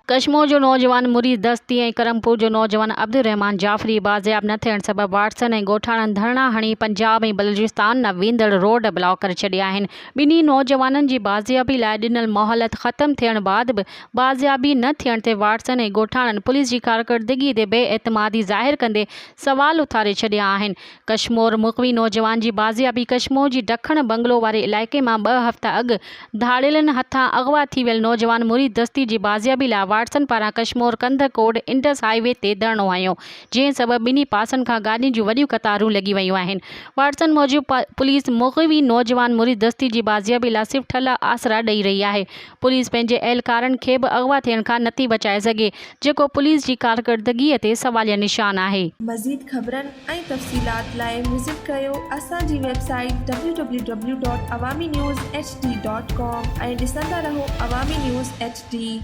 कशमोर जो नौजवान मुरीद दस्ती ऐं करमपुर जो नौजवान अब्दुल रहमान जाफ़री बाज़ियाब न थियण सबबि वाटसन ऐं ॻोठाणनि धरना हणी पंजाब ऐं बलूचिस्तान न वेंदड़ रोड ब्लॉक करे छॾिया आहिनि। ॿिन्ही नौजवाननि जी बाज़ियाबी लाइ ॾिनल मोहलत ख़तमु थियण बैदि बि बाज़ियाबी न थियण ते वाटसन ऐं ॻोठाणनि पुलिस जी कारकर्दगी ते बेएतमादी ज़ाहिर कंदे सवाल उथारे छॾिया आहिनि। कशमोर मुक़वी नौजवान जी बाज़ियाबी कशमोर जी ॾखण बंगलो वारे इलाइक़े मां 2 हफ़्ता अॻु धाड़ेलनि हथां अगवा थी वियल नौजवान मुरीद दस्ती जी बाज़ियाबी लाइ वाटसन पारां कशमोर कंदरकोट इंडस हाईवे ते धरणो हयो, जंहिं सबबि ॿिन्ही पासनि खां गाॾियुनि जूं वॾियूं कतारूं लॻी वयूं आहिनि। वाटसन मूजिबि पुलिस मुग़वी नौजवान मुरीद दस्ती जी बाज़ियाबी लाइ सिर्फ़ ठल आसरा ॾेई रही आहे। पुलिस पंहिंजे एहलकारनि खे बि अगवा थियण खां नथी बचाए सघे, जेको पुलिस जी कारकर्दगीअ ते सवालिया निशान आहे। मज़ीद ख़बरनि ऐं तफ़सीलात लाइ विज़िट कयो असांजी वेबसाइट www.awamiNewsHD.com ऐं ॾिसंदा रहो अवामी न्यूज़ HD।